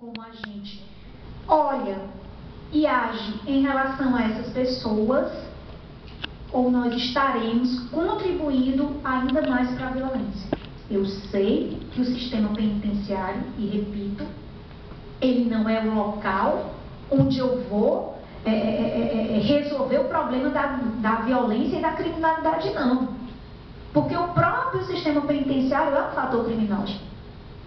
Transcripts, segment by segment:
como a gente olha e age em relação a essas pessoas, ou nós estaremos contribuindo ainda mais para a violência. Eu sei que o sistema penitenciário, e repito, ele não é o local onde eu vou resolver o problema da violência e da criminalidade, não. Porque o próprio sistema penitenciário é um fator criminoso.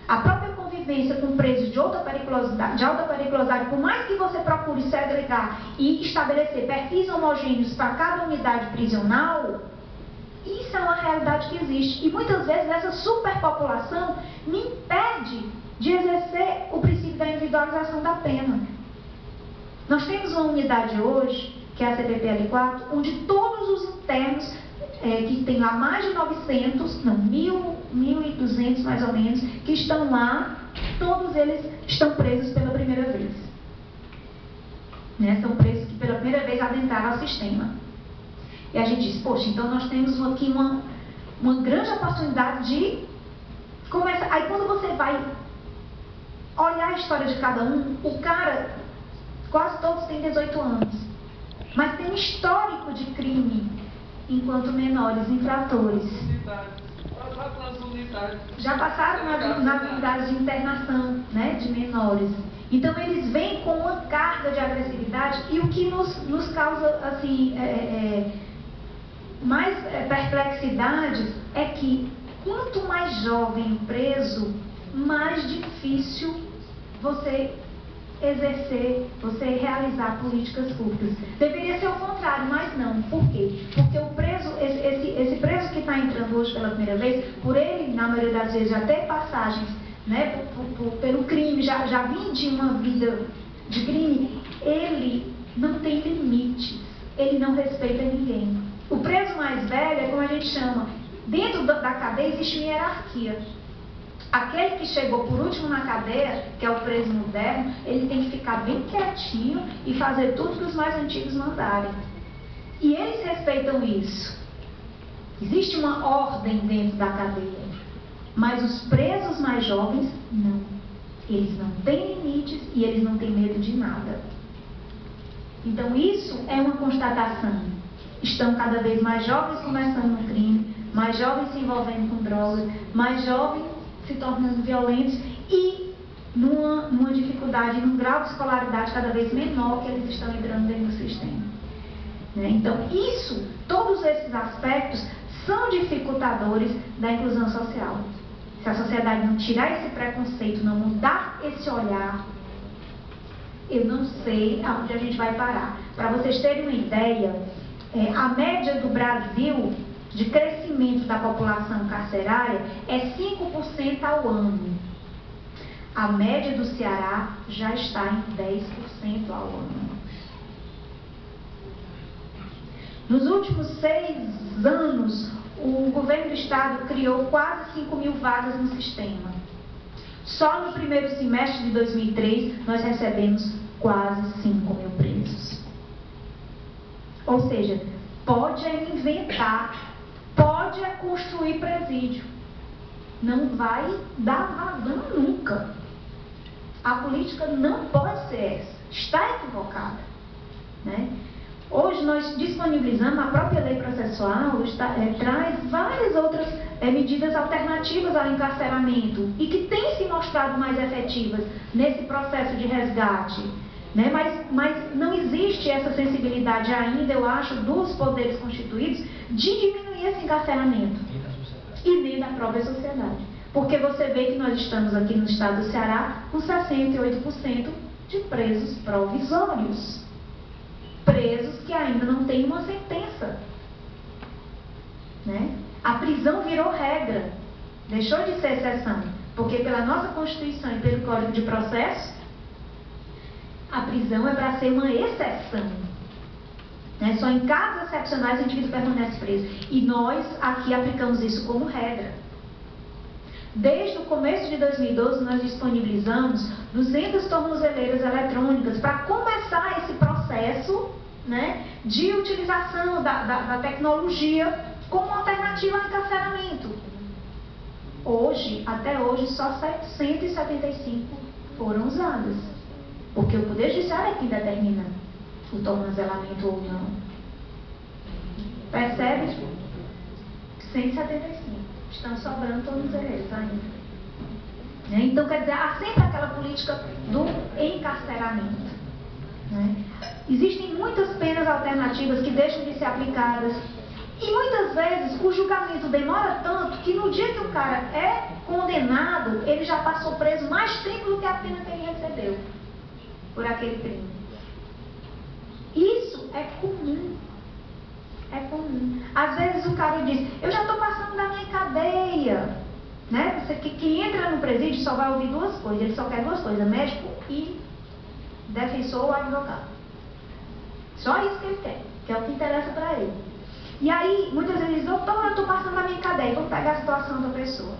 A própria convivência com presos de alta periculosidade, por mais que você procure segregar e estabelecer perfis homogêneos para cada unidade prisional, isso é uma realidade que existe. E muitas vezes essa superpopulação me impede de exercer o princípio da individualização da pena. Nós temos uma unidade hoje, que é a CPPL4, onde todos os internos, que tem lá mais de 900, não, 1.200 mais ou menos, que estão lá, todos eles estão presos pela primeira vez. Né? São presos que pela primeira vez adentraram ao sistema. E a gente diz, poxa, então nós temos aqui uma grande oportunidade de começar. Aí quando você vai olhar a história de cada um, o cara, quase todos têm 18 anos, mas tem um histórico de crime enquanto menores infratores. Já passaram nas unidades de internação, né, de menores. Então eles vêm com uma carga de agressividade, e o que nos causa assim, mais perplexidade é que quanto mais jovem o preso, mais difícil você exercer, você realizar políticas públicas. Deveria ser o contrário, mas não. Por quê? Porque o preso, esse preso que está entrando hoje pela primeira vez, por ele, na maioria das vezes, já ter passagens, né, pelo crime, já vir de uma vida de crime, ele não tem limites, ele não respeita ninguém. O preso mais velho é como a gente chama, dentro da cadeia existe uma hierarquia. Aquele que chegou por último na cadeia, que é o preso moderno, ele tem que ficar bem quietinho e fazer tudo que os mais antigos mandarem. E eles respeitam isso. Existe uma ordem dentro da cadeia. Mas os presos mais jovens, não. Eles não têm limites e eles não têm medo de nada. Então isso é uma constatação. Estão cada vez mais jovens começando no crime, mais jovens se envolvendo com drogas, mais jovens se tornando violentos e numa dificuldade, num grau de escolaridade cada vez menor que eles estão entrando dentro do sistema. Né? Então, todos esses aspectos são dificultadores da inclusão social. Se a sociedade não tirar esse preconceito, não mudar esse olhar, eu não sei aonde a gente vai parar. Para vocês terem uma ideia, a média do Brasil de crescimento da população carcerária é 5% ao ano. A média do Ceará já está em 10% ao ano. Nos últimos 6 anos, o governo do estado criou quase 5.000 vagas no sistema. Só no primeiro semestre de 2003, nós recebemos quase 5.000 presos. Ou seja, pode inventar, pode construir presídio. Não vai dar vazão nunca. A política não pode ser essa. Está equivocada. Né? Hoje nós disponibilizamos, a própria lei processual traz várias outras medidas alternativas ao encarceramento e que têm se mostrado mais efetivas nesse processo de resgate. Né? Mas não existe essa sensibilidade ainda, eu acho, dos poderes constituídos de diminuir esse encarceramento. E nem da própria sociedade. Porque você vê que nós estamos aqui no estado do Ceará com 68% de presos provisórios. Presos que ainda não têm uma sentença. Né? A prisão virou regra. Deixou de ser exceção. Porque pela nossa Constituição e pelo Código de Processo, a prisão é para ser uma exceção. Né? Só em casos excepcionais o indivíduo permanece preso. E nós aqui aplicamos isso como regra. Desde o começo de 2012, nós disponibilizamos 200 tornozeleiras eletrônicas para começar esse processo, né, de utilização da tecnologia como alternativa ao encarceramento. Até hoje, só 175 foram usadas. Porque o Poder Judiciário é quem determina o tornozelamento ou não. Percebe? 175. Estão sobrando tornozeleiros ainda. Então, quer dizer, há sempre aquela política do encarceramento. Existem muitas penas alternativas que deixam de ser aplicadas. E muitas vezes o julgamento demora tanto que no dia que o cara é condenado, ele já passou preso mais tempo do que a pena que ele recebeu por aquele crime. Isso é comum. É comum. Às vezes o cara diz, eu já estou passando da minha cadeia. Você que entra no presídio só vai ouvir duas coisas. Ele só quer duas coisas, médico e defensor ou advogado. Só isso que ele quer, que é o que interessa para ele. E aí, muitas vezes ele diz, doutor, eu estou passando da minha cadeia, vou pegar a situação da pessoa.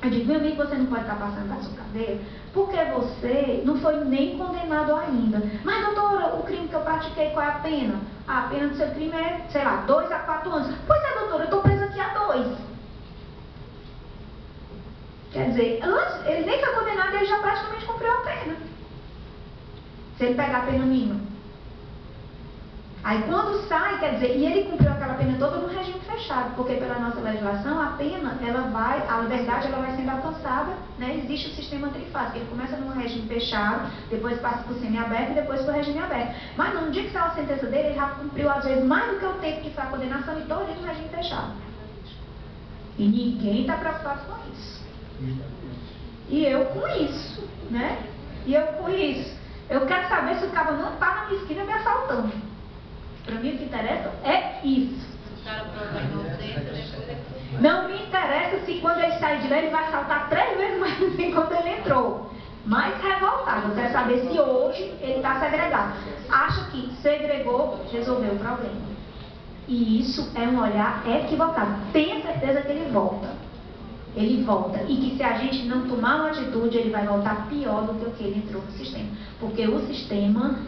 Eu digo, meu amigo, você não pode estar passando da sua cadeia, porque você não foi nem condenado ainda. Mas, doutora, o crime que eu pratiquei, qual é a pena? A pena do seu crime é, sei lá, 2 a 4 anos. Pois é, doutora, eu estou preso aqui há 2. Quer dizer, antes, ele nem foi condenado, ele já praticamente cumpriu a pena. Se ele pegar a pena mínima. Aí quando sai, quer dizer, e ele cumpriu aquela pena toda no regime fechado, porque pela nossa legislação, a pena, a liberdade, ela vai sendo alcançada, existe o sistema trifásico, ele começa num regime fechado, depois passa para o semiaberto e depois para o regime aberto. Mas no dia que saiu a sentença dele, ele já cumpriu às vezes mais do que o tempo que foi a condenação e todo no regime fechado. E ninguém está preocupado com isso. E eu com isso, Eu quero saber se o cara não está na minha esquina me assaltando. Para mim o que interessa é isso. Não me interessa se quando ele sair de lá ele vai saltar 3 vezes mais do que quando ele entrou. Mais revoltado. Eu quero saber se hoje ele está segregado. Acha que segregou, resolveu o problema. E isso é um olhar equivocado. Tenha certeza que ele volta. Ele volta. E que se a gente não tomar uma atitude, ele vai voltar pior do que o que ele entrou no sistema. Porque o sistema,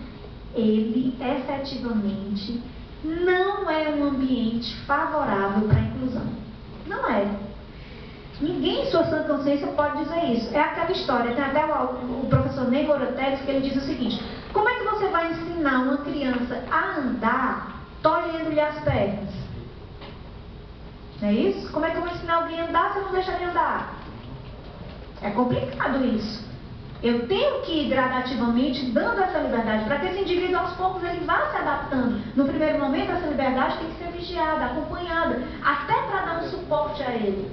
ele efetivamente não é um ambiente favorável para a inclusão. Não é. Ninguém em sua sã consciência pode dizer isso. É aquela história, tem até o professor Ney Gorotex, que ele diz o seguinte: como é que você vai ensinar uma criança a andar tolhendo-lhe as pernas? Não é isso? Como é que eu vou ensinar alguém a andar se eu não deixar ele andar? É complicado isso. Eu tenho que ir gradativamente dando essa liberdade para que esse indivíduo aos poucos ele vá se adaptando. No primeiro momento essa liberdade tem que ser vigiada, acompanhada, até para dar um suporte a ele.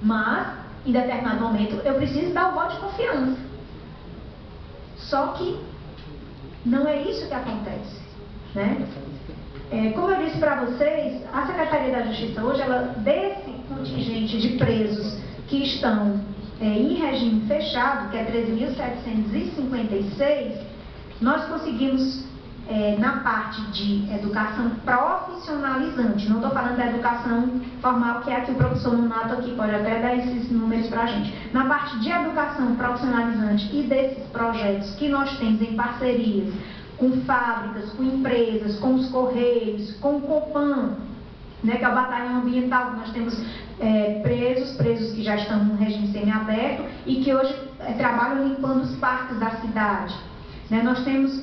Mas, em determinado momento, eu preciso dar o voto de confiança. Só que não é isso que acontece, como eu disse para vocês, a Secretaria da Justiça hoje, desse contingente de presos que estão em regime fechado, que é 13.756, nós conseguimos, na parte de educação profissionalizante, não estou falando da educação formal, que é a que o professor Nonato aqui pode até dar esses números para a gente. Na parte de educação profissionalizante e desses projetos que nós temos em parcerias com fábricas, com empresas, com os Correios, com o Copan, que é o Batalhão Ambiental, nós temos presos que já estão no regime semiaberto e que hoje trabalham limpando os parques da cidade. Nós temos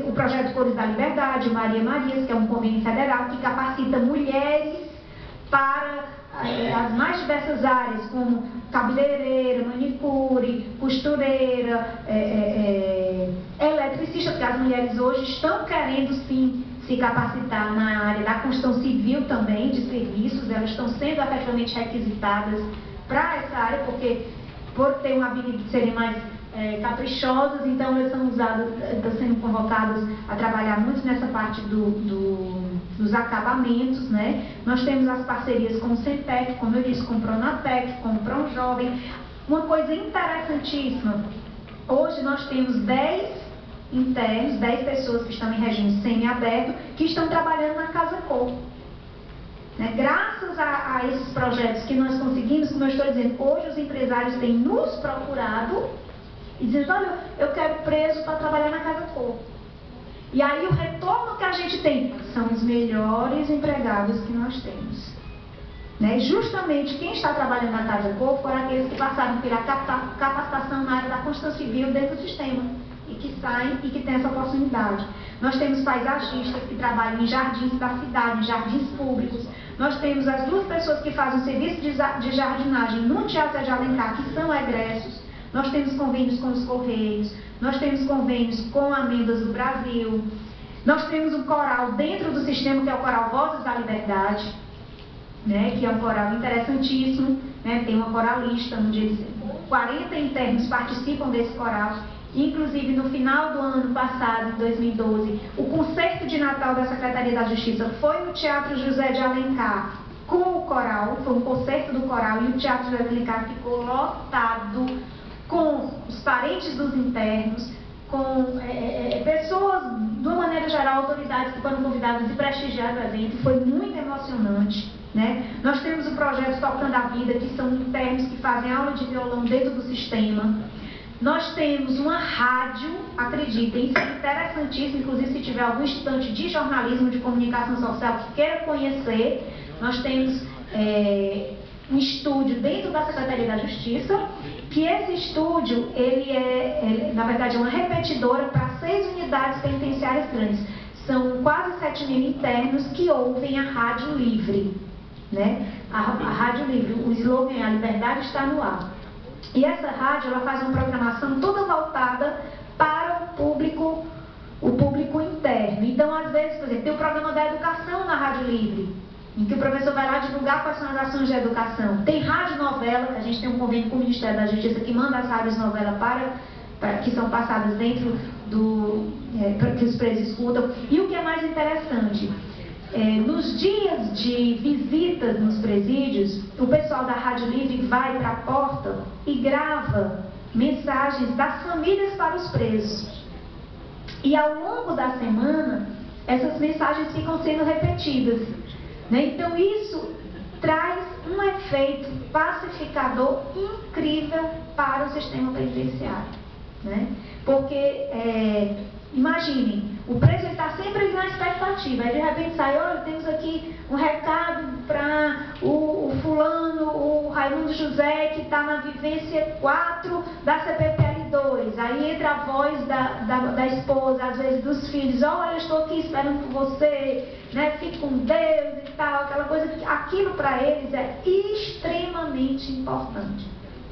o projeto Cores da Liberdade, Maria Marias, que é um convênio federal que capacita mulheres para as mais diversas áreas, como cabeleireira, manicure, costureira, eletricista, porque as mulheres hoje estão querendo sim se capacitar na área da construção civil também, de serviços, elas estão sendo efetivamente requisitadas para essa área, porque por ter uma habilidade de serem mais caprichosas, então elas estão sendo convocadas a trabalhar muito nessa parte dos acabamentos, Nós temos as parcerias com o Centec, como eu disse, com o Pronatec, com o Pronjovem. Uma coisa interessantíssima, hoje nós temos 10 internos, 10 pessoas que estão em regime semiaberto, que estão trabalhando na Casa Cor. Graças a esses projetos que nós conseguimos, como eu estou dizendo, hoje os empresários têm nos procurado e dizendo, olha, eu quero preso para trabalhar na Casa Cor. E aí o retorno que a gente tem são os melhores empregados que nós temos. né? Justamente quem está trabalhando na Casa Corpo foram aqueles que passaram pela capacitação na área da construção civil dentro do sistema e que saem e que têm essa oportunidade. Nós temos paisagistas que trabalham em jardins da cidade, em jardins públicos. Nós temos as 2 pessoas que fazem o serviço de jardinagem no Teatro de Alencar, que são egressos. Nós temos convênios com os Correios, nós temos convênios com Amêndoas do Brasil. Nós temos um coral dentro do sistema, que é o Coral Vozes da Liberdade, né, que é um coral interessantíssimo, né, tem uma coralista, onde 40 internos participam desse coral. Inclusive, no final do ano passado, em 2012, o concerto de Natal da Secretaria da Justiça foi no Teatro José de Alencar, com o coral, foi um concerto do coral, e o Teatro José de Alencar ficou lotado com os parentes dos internos, com pessoas, de uma maneira geral, autoridades que foram convidadas e prestigiaram o evento. Foi muito emocionante, né? Nós temos o projeto Tocando a Vida, que são internos que fazem aula de violão dentro do sistema. Nós temos uma rádio, acreditem, isso é interessantíssimo, inclusive se tiver algum estudante de jornalismo, de comunicação social que queira conhecer, nós temos um estúdio dentro da Secretaria da Justiça, que esse estúdio, na verdade, é uma repetidora para 6 unidades penitenciárias grandes. São quase 7 mil internos que ouvem a Rádio Livre, né? A Rádio Livre, o slogan é: a liberdade está no ar. E essa rádio, ela faz uma programação toda voltada para o público interno. Então, às vezes, por exemplo, tem o programa da educação na Rádio Livre, em que o professor vai lá divulgar quais são as ações de educação. Tem rádio novela, que a gente tem um convênio com o Ministério da Justiça que manda as rádios novela que são passadas dentro para que os presos escutam. E o que é mais interessante, nos dias de visitas nos presídios, o pessoal da Rádio Livre vai para a porta e grava mensagens das famílias para os presos. E ao longo da semana, essas mensagens ficam sendo repetidas, né? Então isso traz um efeito pacificador incrível para o sistema penitenciário, né? Porque, imaginem, o preso está sempre na expectativa, aí de repente sai: olha, temos aqui um recado para o fulano, o Raimundo José, que está na vivência 4 da CPPL2, aí entra a voz da esposa, às vezes dos filhos: olha, eu estou aqui esperando por você, né? Fique com Deus e tal, aquela coisa, aquilo para eles é extremamente importante.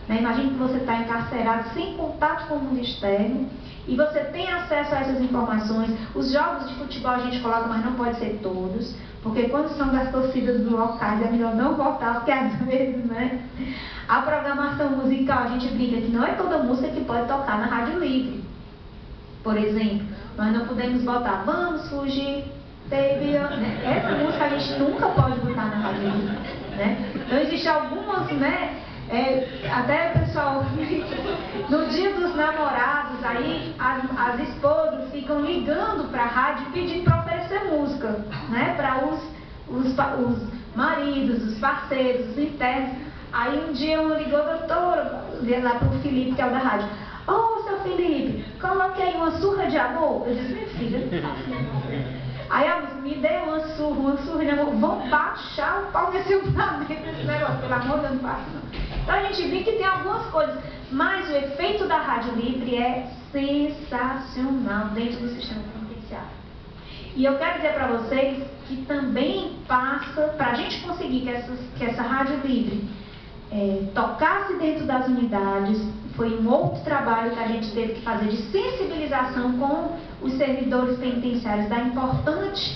Imagine que você está encarcerado, sem contato com o mundo externo, e você tem acesso a essas informações. Os jogos de futebol a gente coloca, mas não pode ser todos, porque quando são das torcidas do locais é melhor não botar, porque às vezes, né? A programação musical, a gente brinca que não é toda música que pode tocar na Rádio Livre. Por exemplo, nós não podemos botar Vamos Fugir, Baby, né? Essa música a gente nunca pode botar na Rádio Livre, né? Então existem algumas, né? Até o pessoal, no dia dos namorados, aí as esposas ficam ligando para a rádio pedindo para oferecer música, né? Para os maridos, os parceiros, os internos. Aí um dia uma ligou: doutora, lá para o Felipe, que é o da rádio: ô, seu Felipe, coloque aí uma surra de amor. Eu disse: minha filha, não faço não. Aí a música: me dê uma surra de amor. Vão baixar o pau nesse planeta desse negócio, pelo amor de Deus, não faço não. Então a gente vê que tem algumas coisas, mas o efeito da Rádio Livre é sensacional dentro do sistema penitenciário. E eu quero dizer para vocês que também passa, para a gente conseguir que essa Rádio Livre tocasse dentro das unidades, foi um outro trabalho que a gente teve que fazer de sensibilização com os servidores penitenciários da importância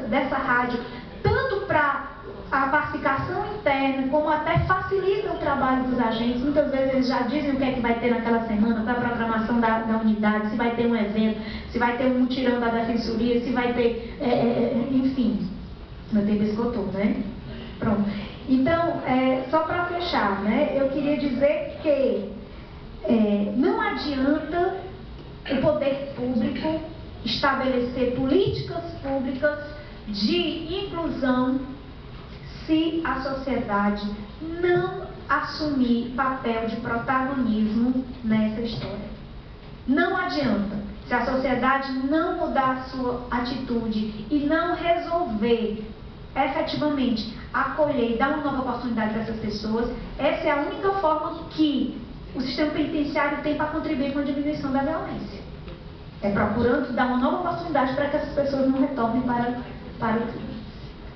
dessa rádio, tanto para a pacificação interna, como até facilita o trabalho dos agentes. Muitas vezes eles já dizem o que é que vai ter naquela semana, qual é a programação da unidade, se vai ter um evento, se vai ter um mutirão da defensoria, se vai ter, enfim, meu tempo esgotou, né? Pronto. Então, só para fechar, né, eu queria dizer que não adianta o poder público estabelecer políticas públicas de inclusão se a sociedade não assumir papel de protagonismo nessa história. Não adianta. Se a sociedade não mudar a sua atitude e não resolver efetivamente acolher e dar uma nova oportunidade para essas pessoas, essa é a única forma que o sistema penitenciário tem para contribuir com a diminuição da violência. É procurando dar uma nova oportunidade para que essas pessoas não retornem para o crime.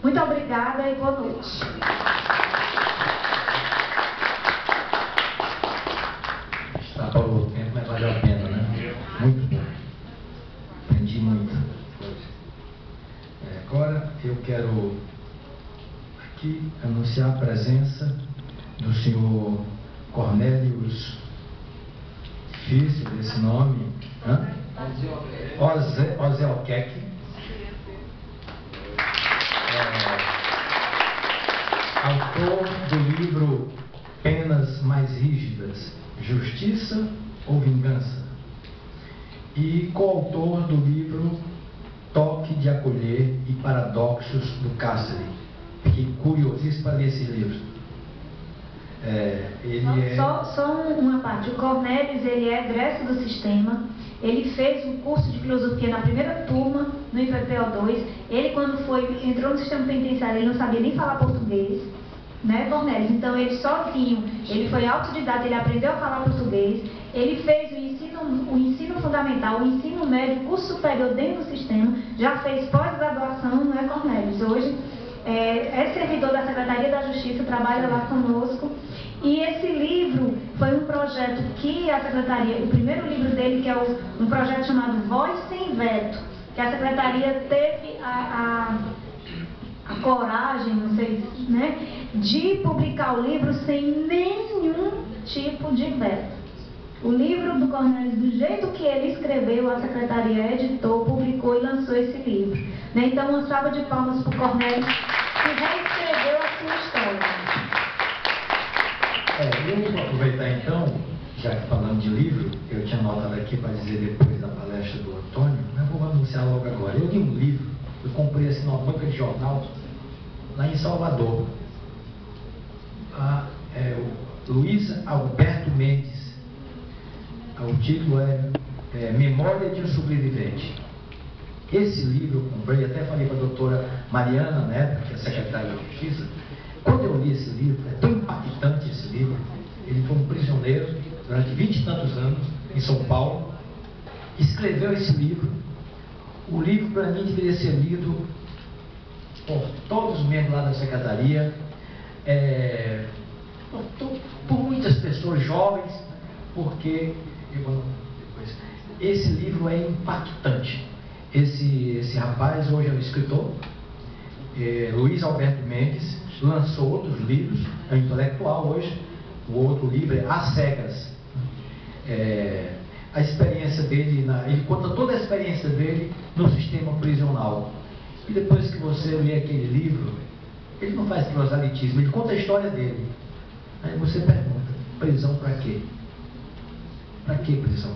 Muito obrigada e boa noite. Extrapolou o tempo, mas valeu a pena, né? Muito bom. Aprendi muita coisa. Agora eu quero aqui anunciar a presença do senhor Cornélius, difícil esse nome, Ozelkeck, autor do livro Penas Mais Rígidas, Justiça ou Vingança, e coautor do livro Toque de Acolher e Paradoxos do Cárcere. Fiquei curiosíssimo para ler esse livro. Só uma parte. O Cornélius, ele é egresso do sistema. Ele fez um curso de filosofia na primeira turma no IPPO2. Ele, quando entrou no sistema penitenciário, ele não sabia nem falar português, né, Cornélius? Então, ele sozinho, ele foi autodidata, ele aprendeu a falar português. Ele fez o ensino fundamental, o ensino médio, curso superior dentro do sistema. Já fez pós-graduação, não é, Cornélius? Hoje é servidor da Secretaria da Justiça, trabalha lá conosco. E esse livro foi um projeto que a Secretaria, o primeiro livro dele, que é um projeto chamado Voz Sem Veto, que a Secretaria teve a coragem, não sei, né, de publicar o livro sem nenhum tipo de veto. O livro do Cornélius, do jeito que ele escreveu, a Secretaria editou, publicou e lançou esse livro. Né? Então, uma salva de palmas para o Cornélius, que reescreveu a sua história. Eu vou aproveitar então, já que falando de livro, eu tinha anotado aqui para dizer depois da palestra do Antônio, mas vou anunciar logo agora. Eu li um livro, eu comprei assim numa banca de jornal, lá em Salvador. O Luiz Alberto Mendes. O título é Memória de um Sobrevivente. Esse livro eu comprei, até falei para a doutora Mariana, né, que é a secretária da Justiça. Quando eu li esse livro, é tão impactante esse livro. Ele foi um prisioneiro durante 20 e tantos anos em São Paulo, escreveu esse livro. O livro, para mim, deveria ser lido por todos os membros lá da secretaria, por muitas pessoas jovens, porque esse livro é impactante. Esse rapaz hoje é um escritor, Luiz Alberto Mendes, lançou outros livros, é um intelectual hoje. O outro livro é Às Cegas. A experiência dele, ele conta toda a experiência dele no sistema prisional. E depois que você lê aquele livro, ele não faz proselitismo, ele conta a história dele. Aí você pergunta, prisão para quê? Para que prisão?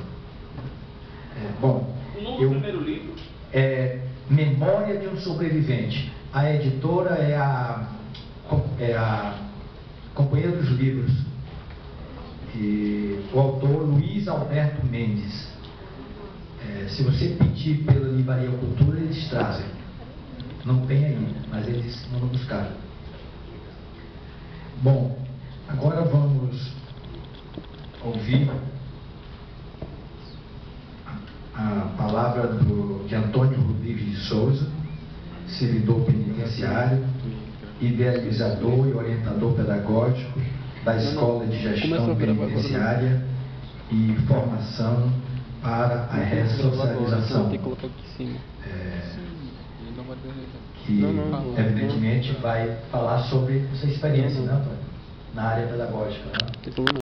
O nome do primeiro livro? É Memória de um Sobrevivente. A editora é a Companhia dos Livros. E o autor, Luiz Alberto Mendes. Se você pedir pela Livraria Cultura, eles trazem. Não tem ainda, mas eles vão buscar. Bom, agora vamos ouvir a palavra de Antônio Rodrigues de Souza, servidor penitenciário, idealizador e orientador pedagógico da Escola de Gestão Penitenciária e Formação para a Ressocialização, que evidentemente vai falar sobre essa experiência, né, Antônio, na área pedagógica, né?